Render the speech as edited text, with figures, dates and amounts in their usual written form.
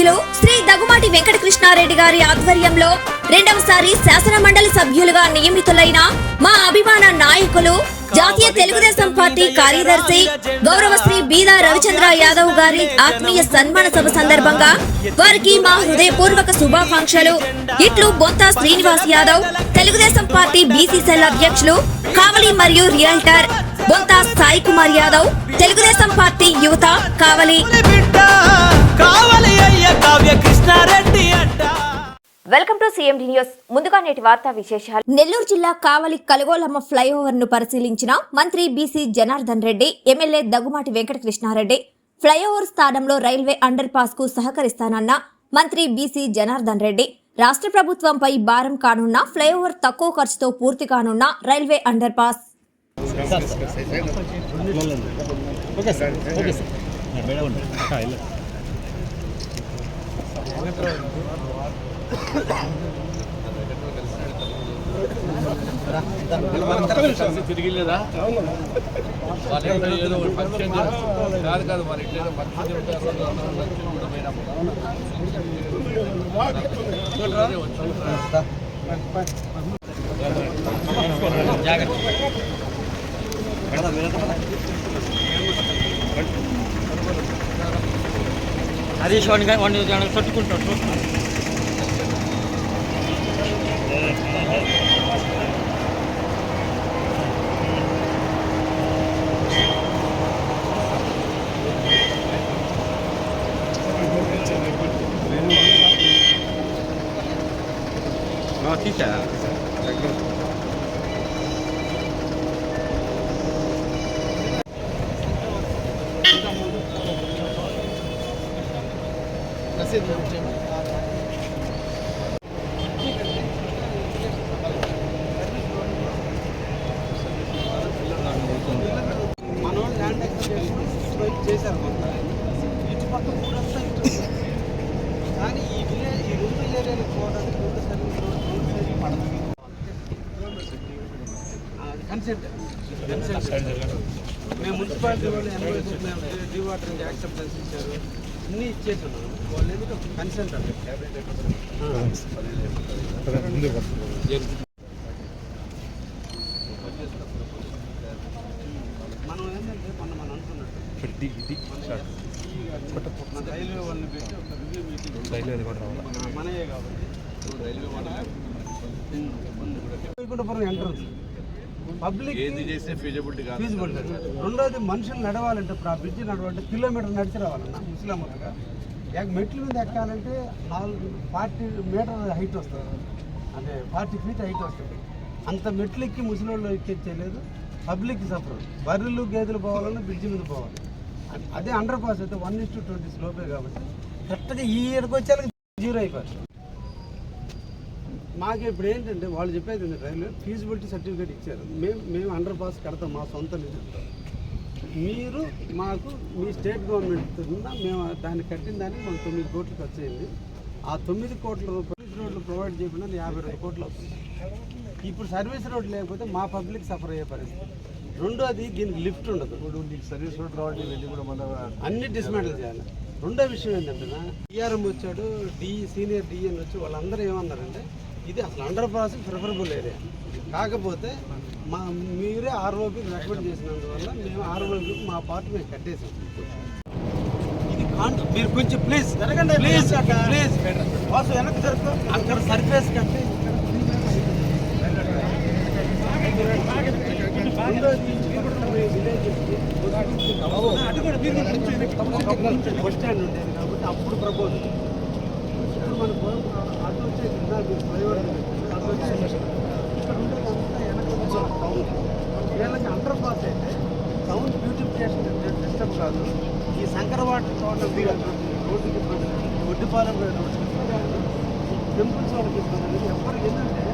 సభ్యులు శ్రీ దగుమాటి వెంకటకృష్ణారెడ్డి గారి ఆధ్వర్యంలో రెండవసారి శాసన మండలి సభ్యులుగా నియమితులైన మా అభిమాన నాయకులు జాతీయ తెలుగుదేశం పార్టీ కార్యదర్శి గౌరవ శ్రీ బీదా రవిచంద్ర యాదవ్ గారి ఆత్మీయ సన్మాన సభ సందర్భంగా వారికి మా హృదయపూర్వక శుభాకాంక్షలు. ఇట్లు Bontha Srinivas Yadav, Telugu Desam party BC cell అధ్యక్షులు, కావలి మరియు రియల్టర్ బొంతా సాయి కుమార్ యాదవ్, తెలుగుదేశం పార్టీ యువత Kavali. Welcome to CMD news. ముందుగా నేటి వార్తా విశేషాలు. నెల్లూరు జిల్లా కావలి కలగోలమ్మ ఫ్లైఓవర్ ను పరిశీలించిన మంత్రి BC Janardhan Reddy, MLA Dagumati Venkatakrishna Reddy. Flyover స్థానంలో రైల్వే అండర్ పాస్ కు సహకరిస్తానన్న మంత్రి బీసీ జనార్దన్ రెడ్డి, రాష్ట్ర ప్రభుత్వంపై భారం కానున్న ఫ్లైఓవర్ తక్కువ ఖర్చుతో పూర్తి కానున్న రైల్వే అండర్ పాస్. తిరిగిలేదా ఏదో ఫంక్షన్ కాదు మరి ఇట్లా హరీష్ వాడిని తట్టుకుంటాడు చూస్తున్నాడు. తీసా మనోళ్ళు ల్యాండ్ ఎక్స్ప్లోర్ చేశారు కొంత ఇటు పక్క ఊరంతా ఇటు కానీ ఈ విలేజ్ ఈ రూరల్ ఏరియాలో పోవడానికి రోడ్డు సర్వీస్ రోడ్డు పడదు. కన్సెంట్ మేము మున్సిపాలిటీ వాళ్ళు ఎన్వైస్ డీ వాటరింగ్ యాక్సెప్టెన్స్ ఇచ్చారు, అన్నీ ఇచ్చేస్తున్నాం. వాళ్ళు ఎందుకు కన్సెంట్ అంటే మనం ఏంటంటే మనం అనుకున్నట్టు మన రైల్వే వాళ్ళని పెట్టి ఒక రివ్యూ మీటింగ్ మనయే కాబట్టి రైల్వే వాళ్ళ ఎంట్రన్స్ పబ్లిక్ ఫీజిబిలిటీ. రెండోది మనుషులు నడవాలంటే ఇప్పుడు ఆ బ్రిడ్జి నడవాలంటే కిలోమీటర్ నడిచి రావాలన్నా ముస్లాంగా మెట్ల మీద ఎక్కాలంటే 40 మీటర్ హైట్ వస్తుంది, అంటే 40 ఫీట్ హైట్ వస్తుంది. అంత మెట్లు ఎక్కి ముసలిళ్ళు ఎక్కించలేదు. పబ్లిక్ సఫర్, బర్రెలు గేదెలు పోవాలన్నా బ్రిడ్జి మీద పోవాలి. అదే అండర్ పాస్ అయితే 1:20 స్లోపే కాబట్టి కరెక్ట్గా ఈ ఇయర్కి వచ్చేళ్ళకి 0 అయిపోతుంది. మాకు ఇప్పుడు ఏంటంటే వాళ్ళు చెప్పేది రైల్వే ఫీజిబిలిటీ సర్టిఫికేట్ ఇచ్చారు, మేము అండర్ పాస్ కడతాం మా సొంత నిధులతో. మీరు మాకు మీ స్టేట్ గవర్నమెంట్ మేము దాన్ని కట్టిన దానికి మాకు 9 కోట్లు ఖర్చు అయింది. ఆ 9 కోట్ల రూపాయలు రోడ్లు ప్రొవైడ్ చేయకుండా 52 కోట్లు అవుతుంది. ఇప్పుడు సర్వీస్ రోడ్ లేకపోతే మా పబ్లిక్ సఫర్ అయ్యే పరిస్థితి. రెండోది దీనికి లిఫ్ట్ ఉండదు. సర్వీస్ రోడ్ రావడం కూడా మన అన్ని డిస్మాంటిల్ చేయాలి. రెండో విషయం ఏంటంటే డిఆర్ఎం వచ్చాడు, సీనియర్ డిఎన్ వచ్చి వాళ్ళందరూ ఏమన్నారంటే ఇది అసలు అండర్ పాస్ ప్రిఫరబుల్ ఏరియా, కాకపోతే మీరే ఆర్ఓపి రికమెండ్ చేసినందువల్ల మేము ఆర్ఓపి మా పార్టీ మేము కట్టేసాం. ఇది మీరు కొంచెం ప్లీజ్ జరగండి, ప్లీజ్ ప్లీజ్ వాసు వెనక్కి జరుపు. అక్కడ సర్ఫేస్ కంటే బస్ స్టాండ్ ఉండేది కాబట్టి అప్పుడు ప్రపోజ్. ఇప్పుడు మనకు అటు వచ్చేది ఫ్లైఓవర్ అటు వచ్చేది ఇక్కడ ఉండేదంతా వెనక టౌన్. వీళ్ళకి అండర్ పాస్ అయితే టౌన్ బ్యూటిఫికేషన్ డిస్టర్బ్ కాదు. ఈ శంకరవాట రోడ్డుకి ఇబ్బంది, ఒడ్డిపాలెం రోడ్డుకి ఇబ్బంది, టెంపుల్స్ వాళ్ళకి ఇబ్బంది. ఎవరికి ఏంటంటే